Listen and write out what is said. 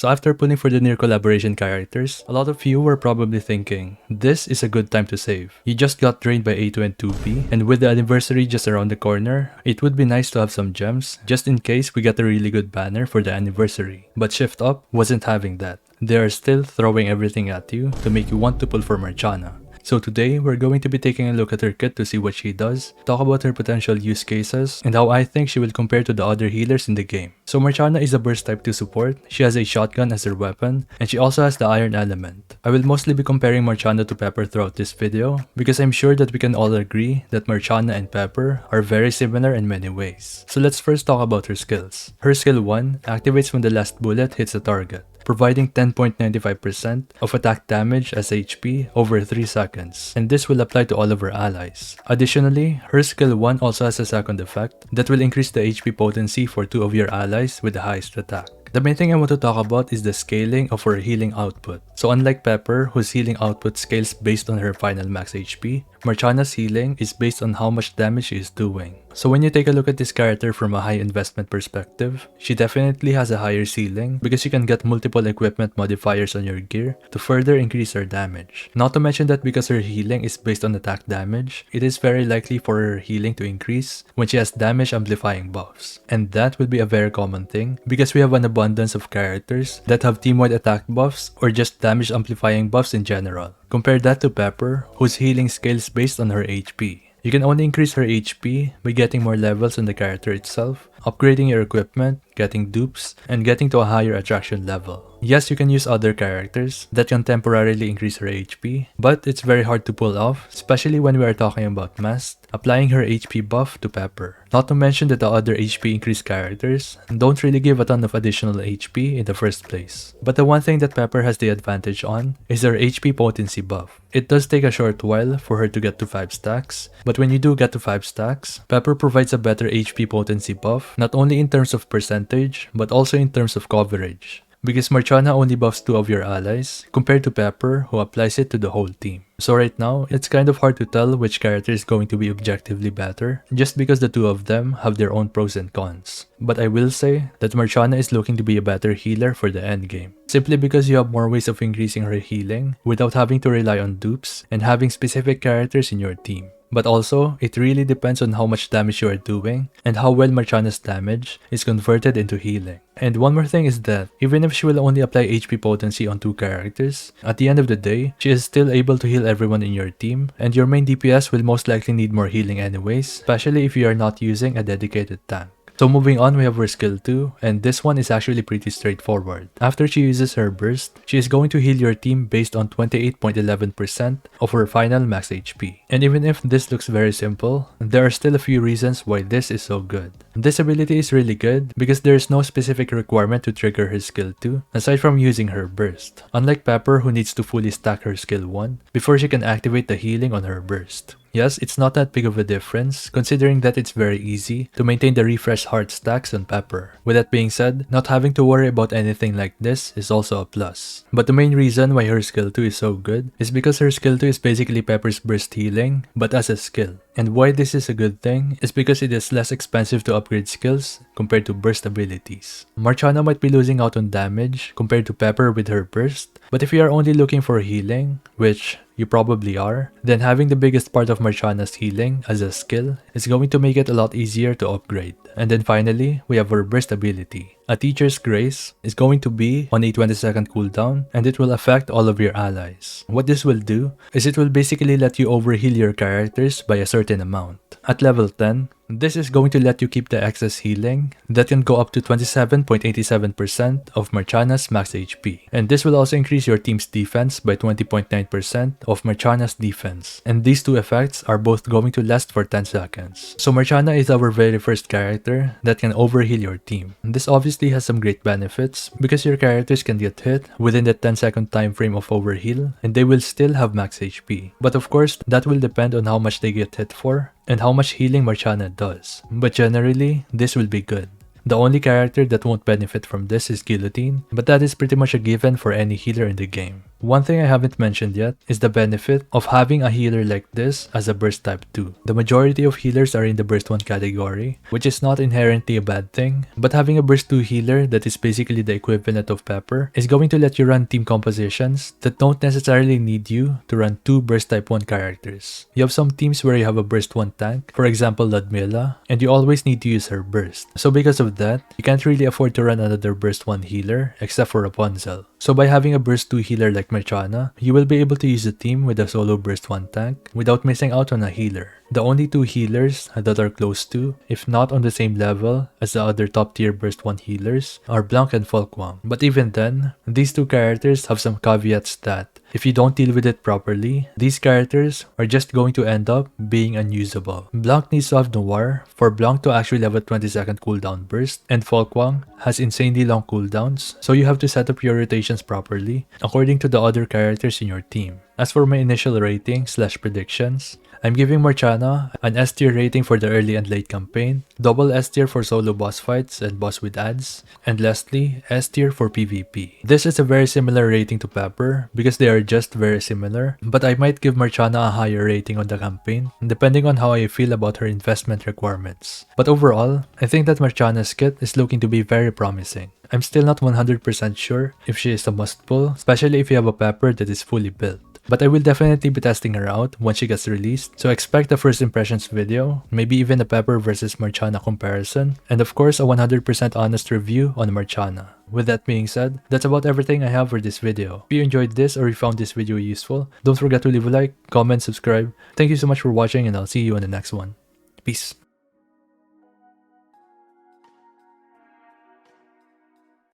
So after pulling for the near collaboration characters, a lot of you were probably thinking, this is a good time to save. You just got drained by A2 and 2P, and with the anniversary just around the corner, it would be nice to have some gems, just in case we get a really good banner for the anniversary. But Shift Up wasn't having that. They are still throwing everything at you to make you want to pull for Marciana. So today, we're going to be taking a look at her kit to see what she does, talk about her potential use cases, and how I think she will compare to the other healers in the game. So Marciana is a burst type 2 support, she has a shotgun as her weapon, and she also has the iron element. I will mostly be comparing Marciana to Pepper throughout this video, because I'm sure that we can all agree that Marciana and Pepper are very similar in many ways. So let's first talk about her skills. Her skill 1 activates when the last bullet hits a target, providing 10.95% of attack damage as HP over 3 seconds, and this will apply to all of her allies. Additionally, her skill 1 also has a second effect that will increase the HP potency for 2 of your allies with the highest attack. The main thing I want to talk about is the scaling of her healing output. So unlike Pepper, whose healing output scales based on her final max HP, Marciana's healing is based on how much damage she is doing. So when you take a look at this character from a high investment perspective, she definitely has a higher ceiling because you can get multiple equipment modifiers on your gear to further increase her damage. Not to mention that because her healing is based on attack damage, it is very likely for her healing to increase when she has damage amplifying buffs. And that will be a very common thing because we have an abundance of characters that have team-wide attack buffs or just damage amplifying buffs in general. Compare that to Pepper, whose healing scales based on her HP. You can only increase her HP by getting more levels on the character itself, upgrading your equipment, getting dupes, and getting to a higher attraction level. Yes, you can use other characters that can temporarily increase her HP, but it's very hard to pull off, especially when we are talking about Mast, applying her HP buff to Pepper. Not to mention that the other HP increased characters don't really give a ton of additional HP in the first place. But the one thing that Pepper has the advantage on is her HP potency buff. It does take a short while for her to get to 5 stacks, but when you do get to 5 stacks, Pepper provides a better HP potency buff, not only in terms of percentage, but also in terms of coverage. Because Marciana only buffs 2 of your allies, compared to Pepper who applies it to the whole team. So right now, it's kind of hard to tell which character is going to be objectively better, just because the 2 of them have their own pros and cons. But I will say that Marciana is looking to be a better healer for the endgame, simply because you have more ways of increasing her healing without having to rely on dupes and having specific characters in your team. But also, it really depends on how much damage you are doing and how well Marciana's damage is converted into healing. And one more thing is that, even if she will only apply HP potency on 2 characters, at the end of the day, she is still able to heal everyone in your team, and your main DPS will most likely need more healing anyways, especially if you are not using a dedicated tank. So moving on, we have her skill 2, and this one is actually pretty straightforward. After she uses her burst, she is going to heal your team based on 28.11% of her final max HP. And even if this looks very simple, there are still a few reasons why this is so good. This ability is really good because there is no specific requirement to trigger her skill 2 aside from using her burst. Unlike Pepper, who needs to fully stack her skill 1 before she can activate the healing on her burst. Yes, it's not that big of a difference, considering that it's very easy to maintain the refresh heart stacks on Pepper. With that being said, not having to worry about anything like this is also a plus. But the main reason why her skill 2 is so good is because her skill 2 is basically Pepper's burst healing, but as a skill. And why this is a good thing is because it is less expensive to upgrade skills compared to burst abilities. Marciana might be losing out on damage compared to Pepper with her burst, but if you are only looking for healing, which you probably are, then having the biggest part of Marciana's healing as a skill is going to make it a lot easier to upgrade. And then finally, we have her burst ability. A Teacher's Grace is going to be on a 20-second cooldown, and it will affect all of your allies. What this will do is it will basically let you overheal your characters by a certain amount. At level 10, this is going to let you keep the excess healing that can go up to 27.87% of Marciana's max HP. And this will also increase your team's defense by 20.9% of Marciana's defense. And these 2 effects are both going to last for 10 seconds. So Marciana is our very first character that can overheal your team. This obviously has some great benefits because your characters can get hit within the 10-second time frame of overheal and they will still have max HP. But of course, that will depend on how much they get hit for and how much healing Marciana does. But generally, this will be good. The only character that won't benefit from this is Guillotine, but that is pretty much a given for any healer in the game. One thing I haven't mentioned yet is the benefit of having a healer like this as a burst type 2. The majority of healers are in the burst 1 category, which is not inherently a bad thing, but having a burst 2 healer that is basically the equivalent of Pepper is going to let you run team compositions that don't necessarily need you to run 2 burst type 1 characters. You have some teams where you have a burst 1 tank, for example Ludmilla, and you always need to use her burst. So because of that, you can't really afford to run another burst 1 healer except for Rapunzel. So by having a burst 2 healer like Marciana, you will be able to use a team with a solo burst 1 tank without missing out on a healer. The only 2 healers that are close to, if not on the same level as the other top tier burst 1 healers, are Blanc and Folkwang. But even then, these 2 characters have some caveats that, if you don't deal with it properly, these characters are just going to end up being unusable. Blanc needs to have Noir for Blanc to actually have a 20-second cooldown burst, and Folkwang has insanely long cooldowns, so you have to set up your rotations properly according to the other characters in your team. As for my initial rating / predictions, I'm giving Marciana an S tier rating for the early and late campaign, double S tier for solo boss fights and boss with ads, and lastly, S tier for PvP. This is a very similar rating to Pepper because they are just very similar, but I might give Marciana a higher rating on the campaign depending on how I feel about her investment requirements. But overall, I think that Marciana's kit is looking to be very promising. I'm still not 100% sure if she is a must pull, especially if you have a Pepper that is fully built. But I will definitely be testing her out once she gets released, so expect a first impressions video, maybe even a Pepper versus Marciana comparison, and of course a 100% honest review on Marciana. With that being said, that's about everything I have for this video. If you enjoyed this or you found this video useful, don't forget to leave a like, comment, subscribe. Thank you so much for watching and I'll see you in the next one. Peace.